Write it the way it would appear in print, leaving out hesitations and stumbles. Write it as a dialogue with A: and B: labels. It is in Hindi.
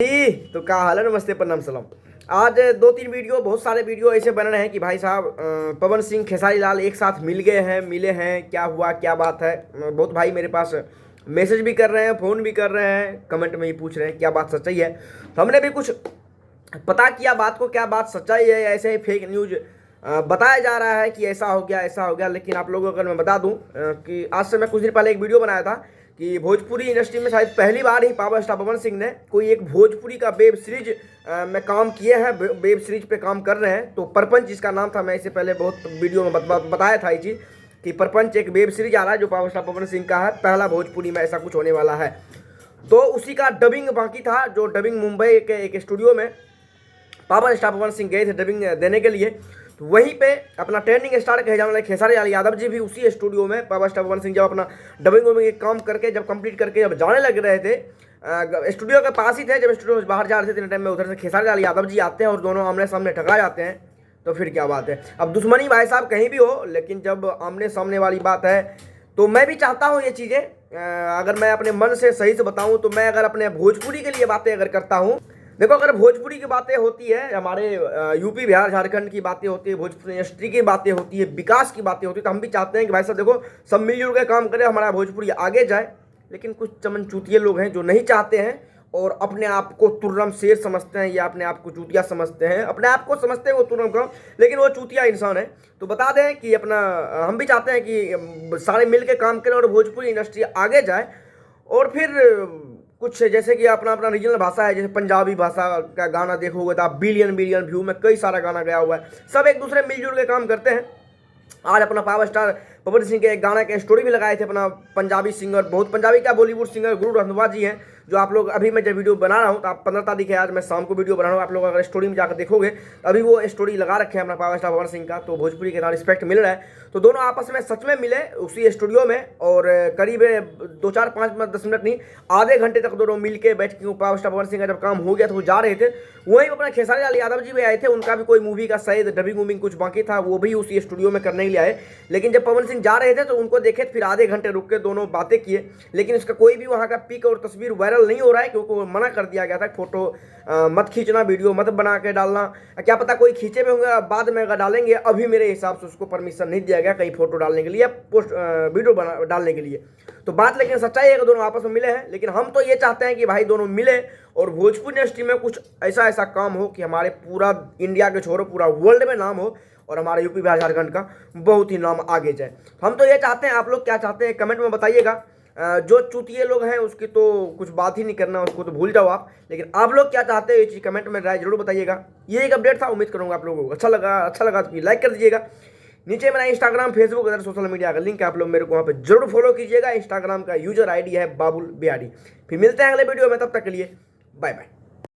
A: तो क्या हाल है, नमस्ते, प्रणाम, सलाम। आज 2-3 वीडियो, बहुत सारे वीडियो ऐसे बन रहे हैं कि भाई साहब पवन सिंह खेसारी लाल एक साथ मिले हैं, क्या हुआ, क्या बात है। बहुत भाई मेरे पास मैसेज भी कर रहे हैं, फ़ोन भी कर रहे हैं, कमेंट में ही पूछ रहे हैं क्या बात सच्चाई है। तो हमने भी कुछ पता किया बात को, क्या बात सच्चाई है, ऐसे ही फेक न्यूज़ बताया जा रहा है कि ऐसा हो गया। लेकिन आप लोगों को अगर मैं बता दूं कि आज से मैं कुछ दिन पहले एक वीडियो बनाया था कि भोजपुरी इंडस्ट्री में शायद पहली बार ही पावर स्टार पवन सिंह ने कोई एक भोजपुरी का वेब सीरीज में काम किए हैं, वेब सीरीज पे काम कर रहे हैं। तो परपंच जिसका नाम था, मैं इससे पहले बहुत वीडियो में बताया था ये चीज़ कि परपंच एक वेब सीरीज आ रहा है जो पावर स्टार पवन सिंह का है, पहला भोजपुरी में ऐसा कुछ होने वाला है। तो उसी का डबिंग बाकी था, जो डबिंग मुंबई के एक स्टूडियो में पावर स्टार पवन सिंह गए थे डबिंग देने के लिए। तो वहीं पे अपना ट्रेंडिंग स्टार कहे जाने वाले खेसारी लाल यादव जी भी उसी स्टूडियो में पावर स्टार पवन सिंह जब अपना डबिंग काम करके जब कंप्लीट करके जब जाने लग रहे थे, स्टूडियो के पास ही थे। जब स्टूडियो से बाहर जा रहे थे इतने टाइम में उधर से खेसारी लाल यादव जी आते हैं और दोनों आमने सामने टकरा जाते हैं। तो फिर क्या बात है, अब दुश्मनी भाई साहब कहीं भी हो, लेकिन जब आमने सामने वाली बात है तो मैं भी चाहता हूँ ये चीज़ें, अगर मैं अपने मन से सही से बताऊँ तो मैं अगर अपने भोजपुरी के लिए बातें अगर करता हूँ, देखो अगर भोजपुरी की बातें होती है, हमारे यूपी बिहार झारखंड की बातें होती है, भोजपुरी इंडस्ट्री की बातें होती है, विकास की बातें होती है, तो हम भी चाहते हैं कि भाई साहब देखो सब मिलजुल के काम करें, हमारा भोजपुरी आगे जाए। लेकिन कुछ चमन चूतिए लोग हैं जो नहीं चाहते हैं और अपने आप को तुर्रम शेर समझते हैं या अपने आप को चूतिया समझते हैं, अपने आप को समझते हैं वो तुर्रम कम, लेकिन वो चूतिया इंसान है। तो बता दें कि अपना हम भी चाहते हैं कि सारे मिल के काम करें और भोजपुरी इंडस्ट्री आगे जाए। और फिर कुछ जैसे कि अपना अपना रीजनल भाषा है, जैसे पंजाबी भाषा का गाना देखोगे तो आप बिलियन व्यू में कई सारा गाना गया हुआ है, सब एक दूसरे मिलजुल के काम करते हैं। आज अपना पावर स्टार पवन सिंह के एक गाना के स्टोरी भी लगाए थे अपना पंजाबी सिंगर, बहुत पंजाबी का बॉलीवुड सिंगर गुरु रंधावा जी हैं, जो आप लोग अभी मैं जब वीडियो बना रहा हूँ तो आप 15 तारीख है, आज मैं शाम को वीडियो बना रहा हूँ, आप लोग अगर स्टोरी में जाकर देखोगे तो अभी वो स्टोरी लगा रखे हैं अपना पावर स्टार पवन सिंह का। तो भोजपुरी के साथ रिस्पेक्ट मिल रहा है। तो दोनों आपस में सच में मिले उसी स्टूडियो में और करीब 2-4-5 10 मिनट नहीं, आधे घंटे तक दोनों मिल के बैठ के पावर स्टार पवन सिंह का जब काम हो गया तो वो जा रहे थे। वहीं अपना खेसारी लाल यादव जी भी आए थे, उनका भी कोई मूवी का शायद डबिंग वबिंग कुछ बाकी था, वो भी उसी स्टूडियो में करने के लिए आए। लेकिन जब पवन सिंह जा रहे थे तो उनको देखे, फिर आधे घंटे रुक के दोनों बातें किए, लेकिन इसका कोई भी वहाँ का पिक और तस्वीर वायरल नहीं हो रहा है क्योंकि मना कर दिया गया था, फोटो मत खींचना, वीडियो मत बना के डालना। क्या पता कोई खींचे भी होंगे, बाद में अगर डालेंगे, अभी मेरे हिसाब से उसको परमिशन नहीं दिया गया कहीं फोटो डालने के लिए या पोस्ट वीडियो बना डालने के लिए। तो बात लेकिन सच्चाई है कि दोनों आपस में मिले हैं, लेकिन हम तो ये चाहते हैं कि भाई दोनों मिले और भोजपुरी इंडस्ट्री में कुछ ऐसा काम हो कि हमारे पूरा इंडिया के छोड़ो पूरा वर्ल्ड में नाम हो और हमारे यूपी बिहार झारखंड का बहुत ही नाम आगे जाए। हम तो ये चाहते हैं, आप लोग क्या चाहते हैं कमेंट में बताइएगा। जो चूतिए लोग हैं उसकी तो कुछ बात ही नहीं करना, उसको तो भूल जाओ आप, लेकिन आप लोग क्या चाहते हैं ये चीज़ कमेंट में राय जरूर बताइएगा। ये एक अपडेट था, उम्मीद करूँगा आप लोगों को अच्छा लगा तो लाइक कर दीजिएगा। नीचे मेरा Instagram, Facebook other social media का लिंक है, आप लोग मेरे को वहाँ पे जरूर फॉलो कीजिएगा। इंस्टाग्राम का यूजर आईडी है बाबुल बिहारी। फिर मिलते हैं अगले वीडियो में, तब तक के लिए बाय बाय।